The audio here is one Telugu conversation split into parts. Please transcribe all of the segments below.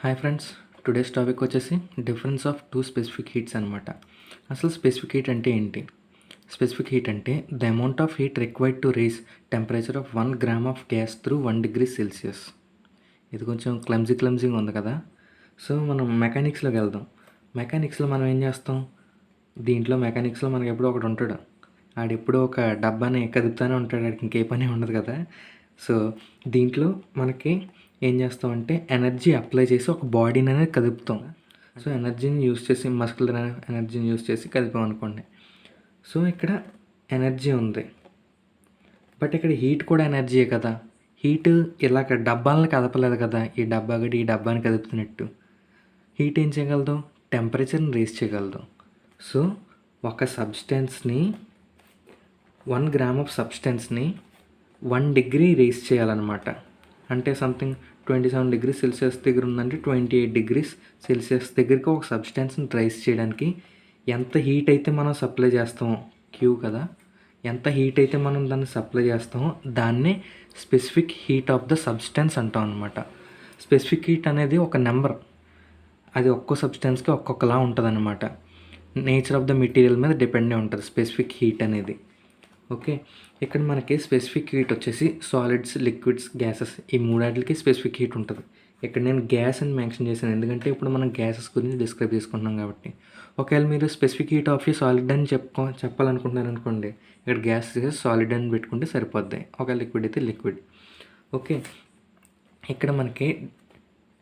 హాయ్ ఫ్రెండ్స్, టుడేస్ టాపిక్ వచ్చేసి difference of two specific heats అనమాట. అసలు స్పెసిఫిక్ హీట్ అంటే ఏంటి? స్పెసిఫిక్ హీట్ అంటే the amount of heat required to raise temperature of 1 gram of gas through 1 degree Celsius. ఇది కొంచెం క్లమ్జింగ్ ఉంది కదా. సో మనం మెకానిక్స్లోకి వెళ్దాం. మెకానిక్స్లో మనం ఏం చేస్తాం? దీంట్లో మెకానిక్స్లో మనకి ఎప్పుడో ఒకడు ఉంటాడు, ఆడెప్పుడో ఒక డబ్బాని కదుపుతూనే ఉంటాడు, ఆడికి ఇంకే పని ఉండదు కదా. సో దీంట్లో మనకి ఏం చేస్తామంటే ఎనర్జీ అప్లై చేసి ఒక బాడీని అనేది కదుపుతాం. సో ఎనర్జీని యూస్ చేసి, మస్కులర్ ఎనర్జీని యూస్ చేసి కదిపాం అనుకోండి. సో ఇక్కడ ఎనర్జీ ఉంది, బట్ ఇక్కడ హీట్ కూడా ఎనర్జీయే కదా. హీట్ ఇలాగ డబ్బాలను కదపలేదు కదా, ఈ డబ్బా గడి ఈ డబ్బాని కదుపుతున్నట్టు. హీట్ ఏం చేయగలదు? టెంపరేచర్ని రేస్ చేయగలదు. సో ఒక సబ్స్టెన్స్ని 1 గ్రామ్ ఆఫ్ సబ్స్టెన్స్ని 1 డిగ్రీ రేస్ చేయాలన్నమాట. అంటే సంథింగ్ 27 డిగ్రీ సెల్సియస్ దగ్గర ఉందంటే 28 డిగ్రీస్ సెల్సియస్ దగ్గరికి ఒక సబ్స్టెన్స్ని రైస్ చేయడానికి ఎంత హీట్ అయితే మనం సప్లై చేస్తామో, క్యూ కదా, ఎంత హీట్ అయితే మనం దాన్ని సప్లై చేస్తామో దాన్నే specific heat of the substance అంటాం అనమాట. స్పెసిఫిక్ హీట్ అనేది ఒక నెంబర్, అది ఒక్కో సబ్స్టెన్స్కి ఒక్కొక్కలా ఉంటుంది అనమాట. నేచర్ ఆఫ్ ద మెటీరియల్ మీద డిపెండ్ అయి ఉంటుంది స్పెసిఫిక్ హీట్ అనేది. ఓకే, ఇక్కడ మనకి స్పెసిఫిక్ హీట్ వచ్చేసి సాలిడ్స్, లిక్విడ్స్, గ్యాసెస్, ఈ మూడాటికి స్పెసిఫిక్ హీట్ ఉంటుంది. ఇక్కడ నేను గ్యాస్ అని మెన్షన్ చేశాను ఎందుకంటే ఇప్పుడు మనం గ్యాసెస్ గురించి డిస్క్రైబ్ చేసుకుంటున్నాం కాబట్టి. ఒకవేళ మీరు స్పెసిఫిక్ హీట్ ఆఫ్ సాలిడ్ అని చెప్పాలనుకుంటున్నారు అనుకోండి, ఇక్కడ గ్యాస్ సాలిడ్ అని పెట్టుకుంటే సరిపోద్ది. ఒకవేళ లిక్విడ్ అయితే లిక్విడ్. ఓకే, ఇక్కడ మనకి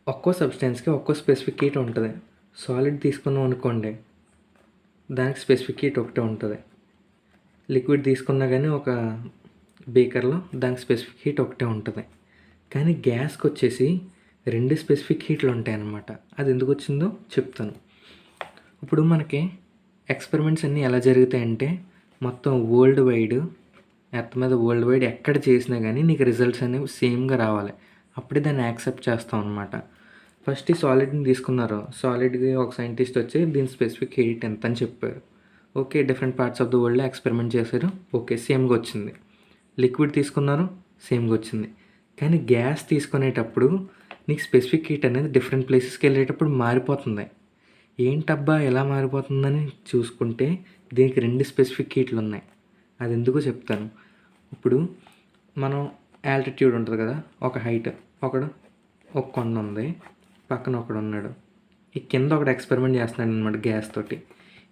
ఒక్కో సబ్స్టెన్స్కి ఒక్కో స్పెసిఫిక్ హీట్ ఉంటుంది. సాలిడ్ తీసుకున్నాం అనుకోండి, దానికి స్పెసిఫిక్ హీట్ ఒకటే ఉంటుంది. లిక్విడ్ తీసుకున్నా కానీ ఒక బేకర్లో దానికి స్పెసిఫిక్ హీట్ ఒకటే ఉంటుంది. కానీ గ్యాస్కి వచ్చేసి 2 స్పెసిఫిక్ హీట్లు ఉంటాయన్నమాట. అది ఎందుకు వచ్చిందో చెప్తాను. ఇప్పుడు మనకి ఎక్స్పెరిమెంట్స్ అన్నీ ఎలా జరుగుతాయంటే, మొత్తం వరల్డ్ వైడ్, ఎర్త్ మీద వరల్డ్ వైడ్ ఎక్కడ చేసినా కానీ నీకు రిజల్ట్స్ అనేవి సేమ్గా రావాలి. అప్పుడే దాన్ని యాక్సెప్ట్ చేస్తాం అనమాట. ఫస్ట్ ఈ సాలిడ్ని తీసుకున్నారు. సాలిడ్కి ఒక సైంటిస్ట్ వచ్చి దీని స్పెసిఫిక్ హీట్ ఎంత అని చెప్పారు. Okay, different parts of the వరల్డ్లో ఎక్స్పెరిమెంట్ చేశారు. ఓకే, సేమ్గా వచ్చింది. లిక్విడ్ తీసుకున్నారు, సేమ్గా వచ్చింది. కానీ గ్యాస్ తీసుకునేటప్పుడు నీకు స్పెసిఫిక్ హీట్ అనేది డిఫరెంట్ ప్లేసెస్కి వెళ్ళేటప్పుడు మారిపోతుంది. ఏంటబ్బా ఎలా మారిపోతుందని చూసుకుంటే దీనికి 2 స్పెసిఫిక్ హీట్లు ఉన్నాయి. అది ఎందుకో చెప్తాను. ఇప్పుడు మనం ఆల్టిట్యూడ్ ఉంటుంది కదా, ఒక హైట్, ఒక కొండ ఉంది, పక్కన ఒకడు ఉన్నాడు. ఈ కింద ఒకటి ఎక్స్పెరిమెంట్ చేస్తున్నాడు అనమాట గ్యాస్ తోటి.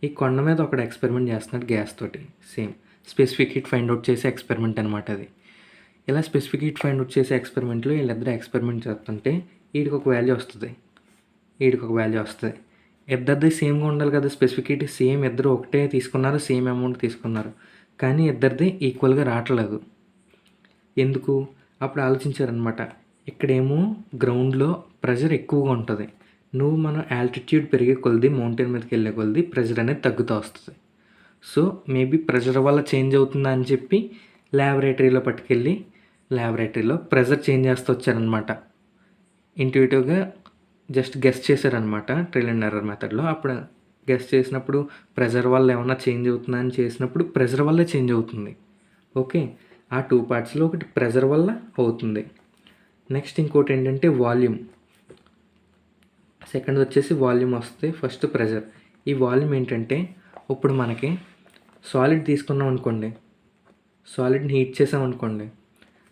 ఈ కొండ మీద ఒకటి ఎక్స్పెరిమెంట్ చేస్తున్నాడు గ్యాస్ తోటి. Same specific heat find out చేసే ఎక్స్పెరిమెంట్ అనమాట అది. ఇలా స్పెసిఫిక్ హీట్ ఫైండ్ అవుట్ చేసే ఎక్స్పెరిమెంట్లో వీళ్ళిద్దరు ఎక్స్పెరిమెంట్ చేస్తుంటే వీడికి ఒక వాల్యూ వస్తుంది, వీడికి ఒక వాల్యూ వస్తుంది. ఇద్దరిది సేమ్గా ఉండాలి కదా, స్పెసిఫిక్ హీట్ సేమ్, ఇద్దరు ఒకటే తీసుకున్నారు, సేమ్ అమౌంట్ తీసుకున్నారు. కానీ ఇద్దరిది ఈక్వల్గా రావట్లేదు. ఎందుకు? అప్పుడు ఆలోచించారనమాట. ఇక్కడేమో గ్రౌండ్లో ప్రెషర్ ఎక్కువగా ఉంటుంది. మనం ఆల్టిట్యూడ్ పెరిగే కొలది, మౌంటైన్ మీదకి వెళ్ళే కొలది ప్రెషర్ అనేది తగ్గుతూ వస్తుంది. సో మేబీ ప్రెషర్ వల్ల చేంజ్ అవుతుందా అని చెప్పి ల్యాబొరేటరీలో పట్టుకెళ్ళి ల్యాబొరేటరీలో ప్రెషర్ చేంజ్ చేస్తూ వచ్చారనమాట. ఇంట్యూటివ్గా జస్ట్ గెస్ చేశారనమాట ట్రయల్ అండ్ ఎర్రర్ మెథడ్లో. అప్పుడు గెస్ చేసినప్పుడు ప్రెషర్ వల్ల ఏమన్నా చేంజ్ అవుతుందా అని చేసినప్పుడు ప్రెషర్ వల్లే చేంజ్ అవుతుంది. ఓకే, ఆ 2 పార్ట్స్లో ఒకటి ప్రెషర్ వల్ల అవుతుంది. నెక్స్ట్ ఇంకోటి ఏంటంటే వాల్యూమ్. సెకండ్ వచ్చేసి వాల్యూమ్ వస్తుంది, ఫస్ట్ ప్రెషర్. ఈ వాల్యూమ్ ఏంటంటే, ఇప్పుడు మనకి సాలిడ్ తీసుకున్నాం అనుకోండి, సాలిడ్ని హీట్ చేసామనుకోండి,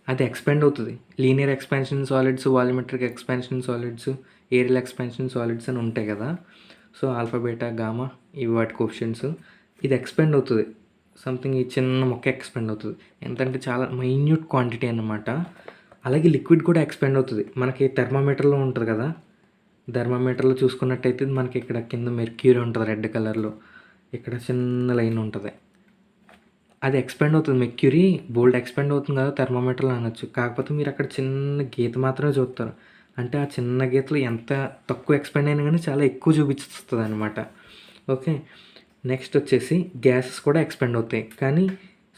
అది ఎక్స్పాండ్ అవుతుంది. Linear expansion solids, volumetric expansion solids, areal expansion solids అని ఉంటాయి కదా. సో ఆల్ఫా, బీటా, గామా ఇవి వాటి కోఎఫిషియెంట్స్. ఇది ఎక్స్పాండ్ అవుతుంది, సంథింగ్ ఈ చిన్న మొక్క ఎక్స్పాండ్ అవుతుంది. ఎంతంటే చాలా మైన్యూట్ క్వాంటిటీ అన్నమాట. అలాగే లిక్విడ్ కూడా ఎక్స్పాండ్ అవుతుంది. మనకి థర్మామీటర్లో ఉంటుంది కదా, థర్మామీటర్లో చూసుకున్నట్టయితే మనకి ఇక్కడ కింద మెర్క్యూరీ ఉంటుంది రెడ్ కలర్లో, ఇక్కడ చిన్న లైన్ ఉంటుంది, అది ఎక్స్పాండ్ అవుతుంది. మెర్క్యూరీ బోల్డ్ ఎక్స్పాండ్ అవుతుంది కదా థర్మామీటర్లో అనొచ్చు. కాకపోతే మీరు అక్కడ చిన్న గీత మాత్రమే చూస్తారు. అంటే ఆ చిన్న గీతలో ఎంత తక్కువ ఎక్స్పాండ్ అయినా కానీ చాలా ఎక్కువ చూపిస్తుంది అనమాట. ఓకే, నెక్స్ట్ వచ్చేసి గ్యాసెస్ కూడా ఎక్స్పాండ్ అవుతాయి, కానీ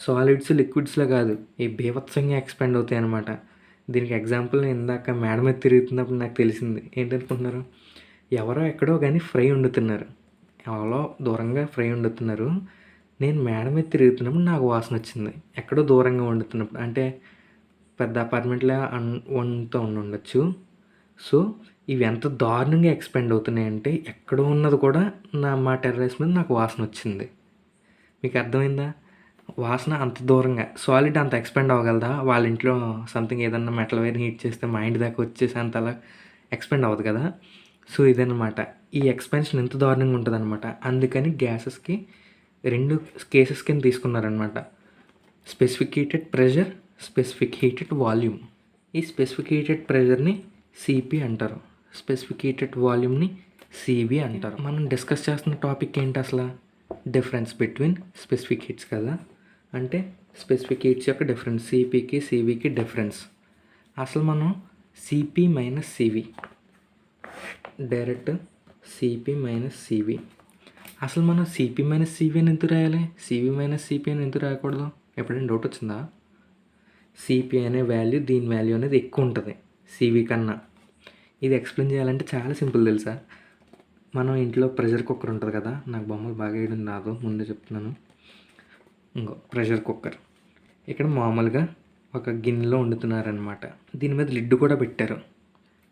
సాలిడ్స్, లిక్విడ్స్లో కాదు, ఈ బీభత్సంగా ఎక్స్పాండ్ అవుతాయి అనమాట. దీనికి ఎగ్జాంపుల్ ఇందాక మేడ మీద తిరుగుతున్నప్పుడు నాకు తెలిసింది. ఏంటనుకుంటున్నారు? ఎవరో ఎక్కడో కానీ ఫ్రై వండుతున్నారు, ఎవరో దూరంగా ఫ్రై వండుతున్నారు. నేను మేడ మీద తిరుగుతున్నప్పుడు నాకు వాసన వచ్చింది, ఎక్కడో దూరంగా వండుతున్నప్పుడు. అంటే పెద్ద అపార్ట్మెంట్లో వండుతూ ఉండొచ్చు. సో ఇవి ఎంత దారుణంగా ఎక్స్పెండ్ అవుతున్నాయంటే ఎక్కడో ఉన్నది కూడా మా టెర్రస్ మీద నాకు వాసన వచ్చింది. మీకు అర్థమైందా? వాసన అంత దూరంగా సాలిడ్ అంత ఎక్స్పెండ్ అవ్వగలదా? వాళ్ళ ఇంట్లో సంథింగ్ ఏదన్నా మెటల్ వైర్ హీట్ చేస్తే మా ఇంటి దాకా వచ్చేసి అంతలా ఎక్స్పెండ్ అవ్వదు కదా. సో ఇదన్నమాట, ఈ ఎక్స్పెన్షన్ ఎంత దారుణంగా ఉంటుందన్నమాట. అందుకని గ్యాసెస్కి 2 కేసెస్ కింద తీసుకున్నారనమాట. Specific heated pressure, specific heated volume. ఈ స్పెసిఫిక్ హీటెడ్ ప్రెషర్ని సిపి అంటారు, స్పెసిఫిక్ హీటెడ్ వాల్యూమ్ని సివి అంటారు. మనం డిస్కస్ చేస్తున్న టాపిక్ ఏంటి అసలు? డిఫరెన్స్ బిట్వీన్ స్పెసిఫిక్ హీట్స్ కదా. అంటే స్పెసిఫిక్ హీట్స్ యొక్క డిఫరెన్స్, సిపికి సివికి డిఫరెన్స్. అసలు మనం CP minus CV, direct CP minus CV. అసలు మనం సిపి మైనస్ సివి అని ఎందుకు రాయాలి? సివి మైనస్ సిపి అని ఎందుకు రాయకూడదు? ఎప్పుడైనా డౌట్ వచ్చిందా? సిపి అనే వాల్యూ, దీని వాల్యూ అనేది ఎక్కువ ఉంటుంది సివి కన్నా. ఇది ఎక్స్ప్లెయిన్ చేయాలంటే చాలా సింపుల్ తెలుసా. మనం ఇంట్లో ప్రెషర్ కుక్కర్ ఉంటుంది కదా, నాకు బొమ్మలు బాగా వేయడం రాదు ముందే చెప్తున్నాను. ఇంకో ప్రెషర్ కుక్కర్ ఇక్కడ మామూలుగా ఒక గిన్నెలో వండుతున్నారనమాట. దీని మీద లిడ్ కూడా పెట్టారు.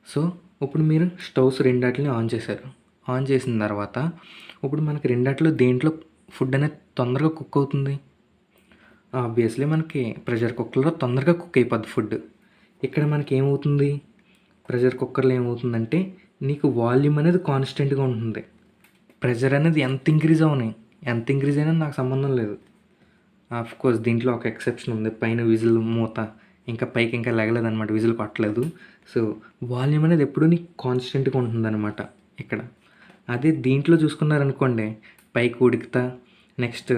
సో ఇప్పుడు మీరు స్టవ్స్ రెండాటిని ఆన్ చేశారు. ఆన్ చేసిన తర్వాత ఇప్పుడు మనకి రెండాటిలో దేంట్లో ఫుడ్ అనేది తొందరగా కుక్ అవుతుంది? ఆబ్వియస్లీ మనకి ప్రెషర్ కుక్కర్లో తొందరగా కుక్ అయిపోద్ది ఫుడ్. ఇక్కడ మనకి ఏమవుతుంది? ప్రెషర్ కుక్కర్లో ఏమవుతుందంటే నీకు వాల్యూమ్ అనేది కాన్స్టెంట్గా ఉంటుంది. ప్రెషర్ అనేది ఎంత ఇంక్రీజ్ అయినా నాకు సంబంధం లేదు. కోర్స్ దీంట్లో ఒక ఎక్సెప్షన్ ఉంది, పైన విజిల్ మూత ఇంకా పైకి ఇంకా లెగలేదన్నమాట, విజిల్ కొట్టలేదు. సో వాల్యూమ్ అనేది ఎప్పుడూ నీకు కాన్స్టెంట్గా ఉంటుందన్నమాట ఇక్కడ. అదే దీంట్లో చూసుకున్నారనుకోండి, పైకి ఉడుకుతా, నెక్స్ట్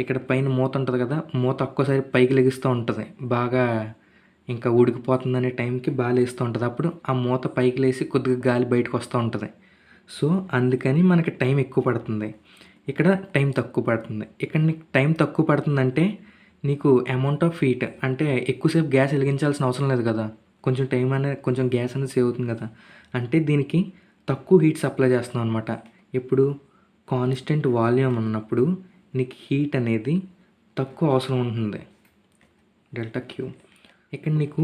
ఇక్కడ పైన మూత ఉంటుంది కదా, మూత ఒక్కోసారి పైకి లెగిస్తూ ఉంటుంది, బాగా ఇంకా ఉడికిపోతుందనే టైంకి బాగా లేస్తూ ఉంటుంది. అప్పుడు ఆ మూత పైకి లేసి కొద్దిగా గాలి బయటకు వస్తూ ఉంటుంది. సో అందుకని మనకి టైం ఎక్కువ పడుతుంది, ఇక్కడ టైం తక్కువ పడుతుంది. ఇక్కడ నీకు టైం తక్కువ పడుతుందంటే నీకు అమౌంట్ ఆఫ్ హీట్ అంటే ఎక్కువసేపు గ్యాస్ వెలిగించాల్సిన అవసరం లేదు కదా, కొంచెం టైం అనేది, కొంచెం గ్యాస్ అనేది సేవ్ అవుతుంది కదా. అంటే దీనికి తక్కువ హీట్ సప్లై చేస్తున్నాం అనమాట. ఇప్పుడు కాన్స్టెంట్ వాల్యూమ్ ఉన్నప్పుడు నీకు హీట్ అనేది తక్కువ అవసరం ఉంటుంది, డెల్టా క్యూ. ఇక్కడ నీకు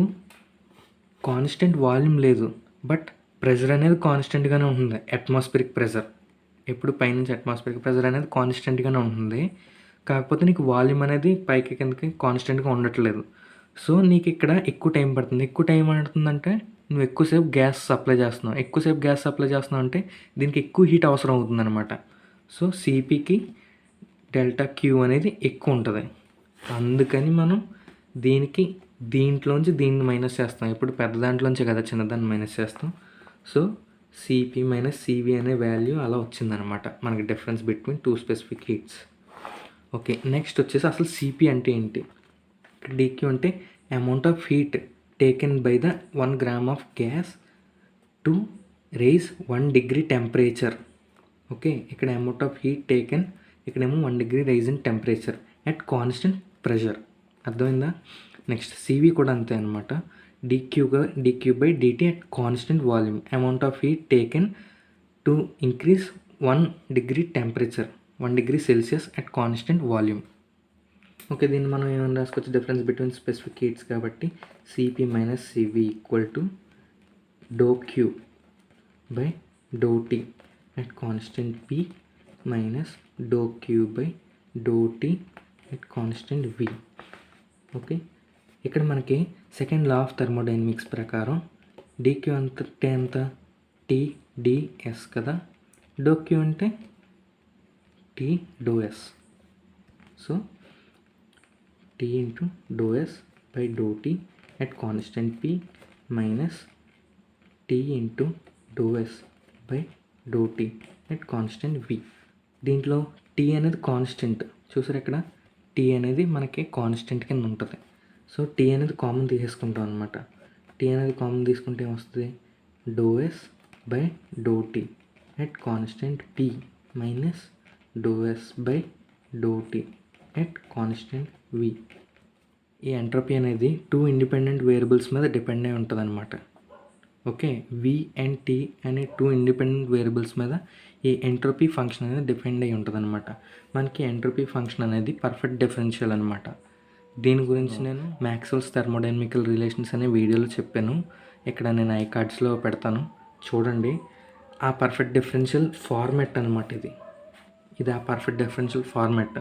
కాన్స్టెంట్ వాల్యూమ్ లేదు, బట్ ప్రెషర్ అనేది కాన్స్టెంట్గానే ఉంటుంది. అట్మాస్ఫిరిక్ ప్రెషర్, ఎప్పుడు పైనుంచి అట్మాస్ఫిరిక్ ప్రెషర్ అనేది కాన్స్టెంట్గానే ఉంటుంది. కాకపోతే నీకు వాల్యూమ్ అనేది పైకి కిందకి కాన్స్టెంట్గా ఉండట్లేదు. సో నీకు ఇక్కడ ఎక్కువ టైం పడుతుంది. ఎక్కువ టైం పడుతుందంటే నువ్వు ఎక్కువసేపు గ్యాస్ సప్లై చేస్తున్నావు అంటే దీనికి ఎక్కువ హీట్ అవసరం అవుతుందన్నమాట. సో సిపికి డెల్టా క్యూ అనేది ఎక్కువ ఉంటుంది. అందుకని మనం దీంట్లోంచి దీన్ని మైనస్ చేస్తాం. ఇప్పుడు పెద్ద దాంట్లోంచే కదా చిన్నదాన్ని మైనస్ చేస్తాం. సో సిపి మైనస్ సివి అనే వాల్యూ అలా వచ్చిందనమాట మనకి, difference between 2 specific heats. Okay, next వచ్చేసి అసలు సిపి అంటే ఏంటి? డిక్యూ అంటే amount of heat taken by the 1 gram of gas to rise 1 degree temperature. Okay, ఇక్కడ అమౌంట్ ఆఫ్ హీట్ టేకెన్, ఇక్కడేమో 1 degree rise in temperature at constant pressure. అర్థమైందా? నెక్స్ట్ సివి కూడా అంతే అనమాట. D q by d t at constant volume, amount of heat taken to increase 1 degree temperature, 1 degree Celsius at constant volume. Okay, దీన్ని మనం ఏమైనా రాసుకోవచ్చు, డిఫరెన్స్ బిట్వీన్ స్పెసిఫిక్ హీట్స్ కాబట్టి CP minus CV equal to do Q by do T at constant P minus do Q by do T at constant V. Okay, ఇక్కడ మనకి సెకండ్ లా ఆఫ్ థర్మోడైనమిక్స్ ప్రకారం డిక్యూ అంటే ఎంత? టీడిఎస్ కదా, డో క్యూ అంటే T do S. So T into do S by do T at constant P minus T into do S by do T at constant V. దీంట్లో టీ అనేది కాన్స్టెంట్, చూసారు ఇక్కడ టీ అనేది మనకి కాన్స్టెంట్ కింద ఉంటుంది. సో టీ అనేది కామన్ తీసేసుకుంటాం అనమాట. టీ అనేది కామన్ తీసుకుంటే ఏమొస్తుంది? Do S by do T at constant P minus do S by do T at constant V. ఈ ఎంట్రోపీ అనేది 2 ఇండిపెండెంట్ వేరియబుల్స్ మీద డిపెండ్ అయి ఉంటుంది అనమాట. ఓకే, వి అండ్ టీ అనే 2 ఇండిపెండెంట్ వేరియబుల్స్ మీద ఈ ఎంట్రోపీ ఫంక్షన్ అనేది డిపెండ్ అయి ఉంటుంది అనమాట. మనకి ఎంట్రోపీ ఫంక్షన్ అనేది పర్ఫెక్ట్ డిఫరెన్షియల్ అనమాట. దీని గురించి నేను మ్యాక్స్వెల్స్ థర్మోడైనమికల్ రిలేషన్స్ అనే వీడియోలో చెప్పాను. ఇక్కడ నేను ఐ కార్డ్స్లో పెడతాను, చూడండి, ఆ పర్ఫెక్ట్ డిఫరెన్షియల్ ఫార్మాట్ అనమాట ఇది ఆ పర్ఫెక్ట్ డిఫరెన్షియల్ ఫార్మాట్.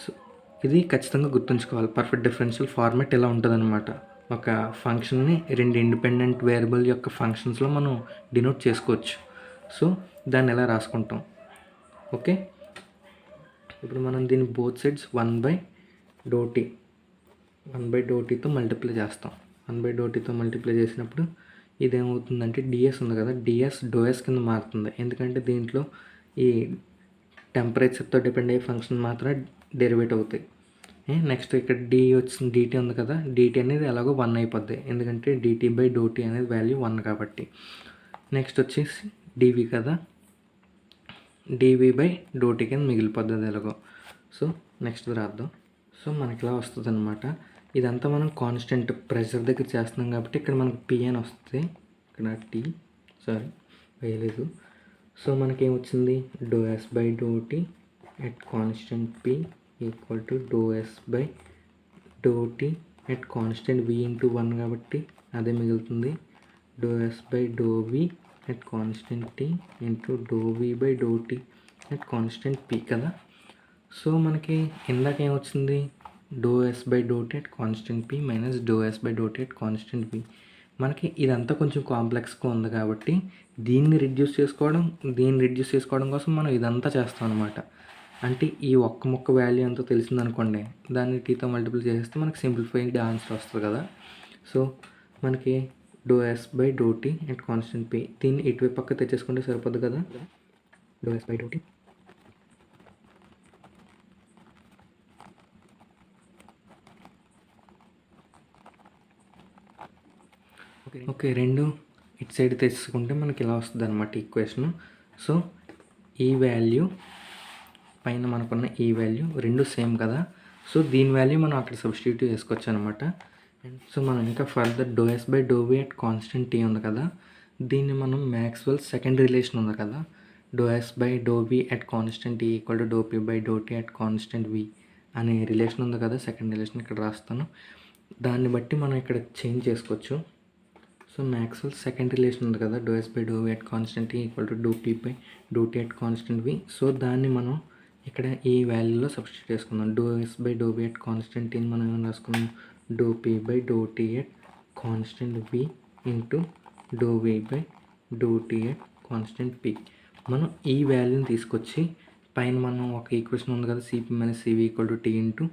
సో ఇది ఖచ్చితంగా గుర్తుంచుకోవాలి. పర్ఫెక్ట్ డిఫరెన్షియల్ ఫార్మాట్ ఇలా ఉంటుందన్నమాట. ఒక ఫంక్షన్ని రెండు ఇండిపెండెంట్ వేరియబుల్ యొక్క ఫంక్షన్స్లో మనం డినోట్ చేసుకోవచ్చు. సో దాన్ని ఎలా రాసుకుంటాం. ఓకే, ఇప్పుడు మనం దీన్ని బోత్ సైడ్స్ 1/∂t మల్టిప్లై చేస్తాం. 1/∂tతో మల్టిప్లై చేసినప్పుడు ఇదేమవుతుందంటే డిఎస్ ఉంది కదా, డిఎస్ డోఎస్ కింద మారుతుంది. ఎందుకంటే దీంట్లో ఈ టెంపరేచర్తో డిపెండ్ అయ్యే ఫంక్షన్ మాత్రమే డెరివేట్ అవుతాయి. నెక్స్ట్ ఇక్కడ డిటీ ఉంది కదా, డిటీ అనేది ఎలాగో 1 అయిపోద్ది, ఎందుకంటే dt/∂t అనేది వాల్యూ 1 కాబట్టి. నెక్స్ట్ వచ్చేసి డివి కదా, dv/∂t కింద మిగిలిపోద్ది అది ఎలాగో. సో నెక్స్ట్ రాద్దాం. సో మనకి ఇలా వస్తుంది అనమాట. ఇదంతా మనం కాన్స్టెంట్ ప్రెషర్ దగ్గర చేస్తున్నాం కాబట్టి ఇక్కడ మనకి పి అని వస్తుంది, ఇక్కడ వేయలేదు. సో మనకేమొచ్చింది, ∂s/∂t at constant p equal to ∂s/∂t at constant v into 1 కాబట్టి అదే మిగులుతుంది. ∂s/∂v at constant t into ∂v/∂t at constant p కదా. సో మనకి ఇందాక ఏమొచ్చింది, ∂s/∂t at constant p minus ∂s/∂t at constant v. మనకి ఇదంతా కొంచెం కాంప్లెక్స్గా ఉంది కాబట్టి దీన్ని రిడ్యూస్ చేసుకోవడం కోసం మనం ఇదంతా చేస్తాం అనమాట. అంటే ఈ ఒక్క మొక్క వాల్యూ ఎంతో తెలిసిందనుకోండి, దాన్ని టీతో మల్టిపుల్ చేసేస్తే మనకి సింప్లిఫైడ్ ఆన్సర్ వస్తుంది కదా. సో మనకి ∂s/∂t at constant p, దీన్ని ఇటువైపు పక్క తెచ్చేసుకుంటే సరిపోద్ది కదా. ∂s/∂t ఓకే, రెండు ఇటు సైడ్ తెచ్చుకుంటే మనకి ఇలా వస్తుంది అనమాట ఈక్వేషన్. సో ఈ వాల్యూ పైన మనకున్న ఈ వాల్యూ రెండు సేమ్ కదా. సో దీని వాల్యూ మనం అక్కడ సబ్స్టిట్యూట్ చేసుకోవచ్చు అనమాట. సో మనం ఇంకా further ∂s/∂v at constant t ఉంది కదా, దీన్ని మనం మ్యాక్స్వెల్ సెకండ్ రిలేషన్ ఉంది కదా, ∂s/∂v at constant t equal to ∂p/∂t at constant v అనే రిలేషన్ ఉంది కదా, సెకండ్ రిలేషన్ ఇక్కడ రాస్తాను. దాన్ని బట్టి మనం ఇక్కడ చేంజ్ చేసుకోవచ్చు. సో మ్యాక్స్వెల్ సెకండ్ రిలేషన్ ఉంది కదా, ∂s/∂v at constant t equal to ∂p/∂t at constant v. So దాన్ని మనం ఇక్కడ ఈ వాల్యూలో సబ్స్టిట్యూట్ చేసుకుందాం. ∂s/∂v at constant t మనం ఏమైనా రాసుకుందాం, ∂p/∂t at constant v into ∂v/∂t at constant p. మనం ఈ వాల్యూని తీసుకొచ్చి పైన మనం ఒక ఈక్వేషన్ ఉంది కదా, cp minus cv equal to t into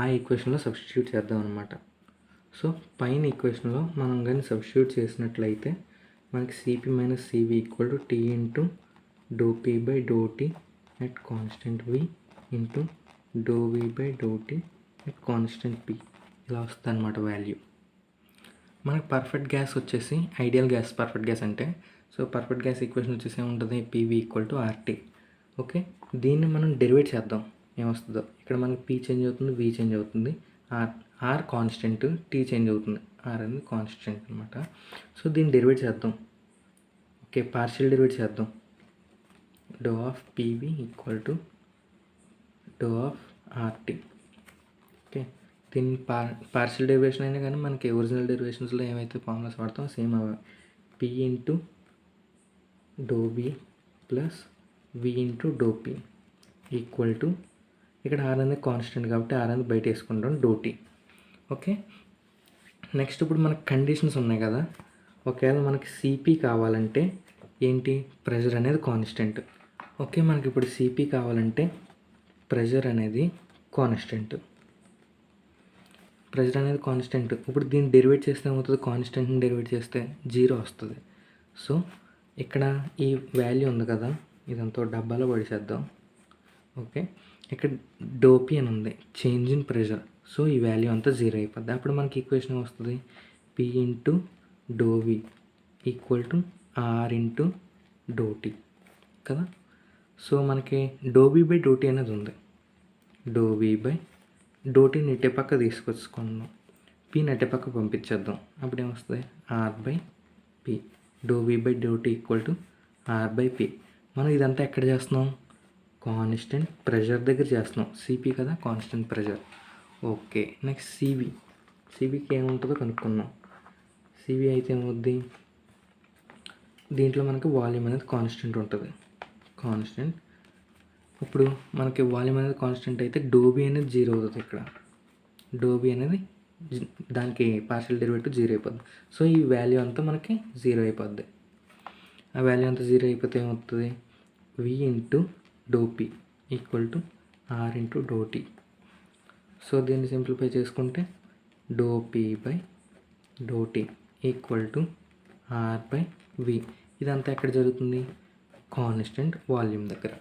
ఆ ఈక్వేషన్లో సబ్స్టిట్యూట్ చేద్దాం అనమాట. సో పైన ఈక్వేషన్లో మనం కానీ సబ్స్టిట్యూట్ చేసినట్లయితే మనకి cp minus cv equal to t into ∂p/∂t at constant v into ∂v/∂t at constant p ఇలా వస్తుంది అనమాట వాల్యూ. మనకి పర్ఫెక్ట్ గ్యాస్ వచ్చేసి ఐడియల్ గ్యాస్, పర్ఫెక్ట్ గ్యాస్ అంటే సో పర్ఫెక్ట్ గ్యాస్ ఈక్వేషన్ వచ్చేసి ఏముంటుంది, PV equal to RT. Okay, దీన్ని మనం డెరివేట్ చేద్దాం ఏమొస్తుందో. ఇక్కడ మనకి P చేంజ్ అవుతుంది, V చేంజ్ అవుతుంది, R కాన్స్టెంట్, T చేంజ్ అవుతుంది, R అనేది కాన్స్టెంట్ అనమాట. సో దీన్ని డెరివేట్ చేద్దాం. ఓకే, పార్షియల్ డెరివేట్ చేద్దాం. ∂PV equal to ∂RT. Okay, దీన్ని పార్షియల్ డెరివేషన్ అయినా కానీ మనకి ఒరిజినల్ డెరివేషన్స్లో ఏమైతే ఫార్ములాస్ వాడతాం సేమ్ అవి. P into ∂B plus V into ∂P equal to, ఇక్కడ R అనేది కాన్స్టెంట్ కాబట్టి R అనేది బయట వేసుకుంటాం, ∂T. ఓకే, నెక్స్ట్ ఇప్పుడు మనకి కండిషన్స్ ఉన్నాయి కదా. ఒకవేళ మనకి CP కావాలంటే ఏంటి, ప్రెషర్ అనేది కాన్స్టెంట్. ఓకే, మనకి ఇప్పుడు CP కావాలంటే ప్రెషర్ అనేది కాన్స్టెంట్. ఇప్పుడు దీన్ని డెరివేట్ చేస్తే ఏమవుతుంది, కాన్స్టెంట్ని డెరివేట్ చేస్తే 0 వస్తుంది. సో ఇక్కడ ఈ వాల్యూ ఉంది కదా, ఇదంతా డబ్బాలో పడిచేద్దాం. ఓకే, ఇక్కడ ∂P అని ఉంది, చేంజ్ ఇన్ ప్రెషర్. సో ఈ వాల్యూ అంతా 0 అయిపోద్ది. అప్పుడు మనకి ఈక్వేషన్ వస్తుంది, P into ∂V equal to R into ∂T కదా. సో మనకి ∂V/∂t అనేది ఉంది, ∂V/∂t నెట్టే పక్క తీసుకొచ్చుకుందాం, P నెట్టే పక్క పంపించేద్దాం. అప్పుడు ఏమొస్తుంది, R/P. ∂V/∂t equal to R/P. మనం ఇదంతా ఎక్కడ చేస్తున్నాం, కాన్స్టెంట్ ప్రెషర్ దగ్గర చేస్తున్నాం. CP కదా కాన్స్టెంట్ ప్రెషర్. ఓకే, నెక్స్ట్ CVకి ఏముంటుందో కనుక్కుందాం. CV అయితే ఏమవుద్ది, దీంట్లో మనకి వాల్యూమ్ అనేది కాన్స్టెంట్ ఉంటుంది. కాన్స్టెంట్ ఇప్పుడు మనకి వాల్యూమ్ అనేది కాన్స్టెంట్ అయితే డోబీ అనేది 0 అవుతుంది. ఇక్కడ డోబీ అనేది దానికి పార్షియల్ డెరివేటివ్ 0 అయిపోద్ది. సో ఈ వాల్యూ అంతా మనకి 0 అయిపోద్ది. ఆ వాల్యూ అంతా 0 అయిపోతే ఏమవుతుంది, v into do P equal to R into do T. So దీన్ని సింప్లిఫై చేసుకుంటే do P by do T equal to R by V. ఇదంతా ఎక్కడ జరుగుతుంది, కాన్స్టెంట్ వాల్యూమ్ దగ్గర.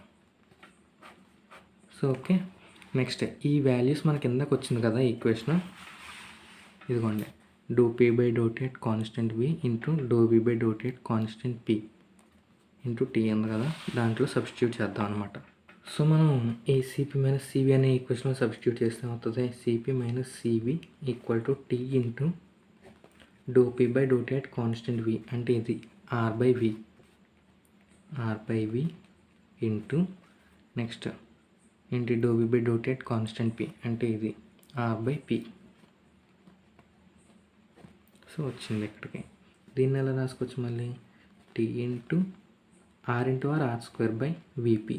సో ఓకే, నెక్స్ట్ ఈ వాల్యూస్ మనకి కిందకు వచ్చింది కదా ఈక్వేషన్, ఇదిగోండి do P by do T at constant V into do V by do T at constant P into T ఉంది కదా, దాంట్లో సబ్స్టిట్యూట్ చేద్దాం అనమాట. సో మనం ఈ సిపి మైనస్ సివి అనే ఈక్వేషన్లో సబ్స్టిట్యూట్ చేస్తే అవుతుంది CP minus CV equal to T into do P by do T at constant V, అంటే ఇది R by V into next into do V by do T at constant P, అంటే ఇది ఆర్ బై పి. సో వచ్చింది ఇక్కడికి. దీన్ని ఎలా రాసుకోవచ్చు మళ్ళీ, T into R into R square by VP.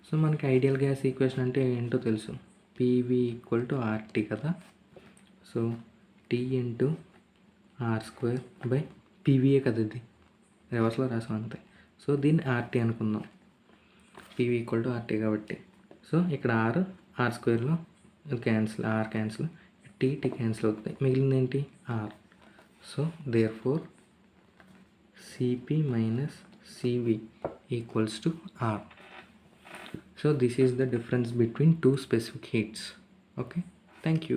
So మనకి ఐడియల్ గ్యాస్ ఈక్వేషన్ అంటే ఏంటో తెలుసు, పివి ఈక్వల్ టు ఆర్టీ కదా. So T into R square by PVA కదా, ఇది రివర్స్లో రాసాం అంతే. సో దీన్ని ఆర్టీ అనుకుందాం, పీవీ ఈక్వల్ టు ఆర్టీ కాబట్టి. సో ఇక్కడ ఆర్ స్క్వేర్లో cancel, R cancel, T cancel అవుతుంది, మిగిలింది ఏంటి R. So therefore CP minus CV equals to R. So this is the difference between two specific heats. Okay, thank you.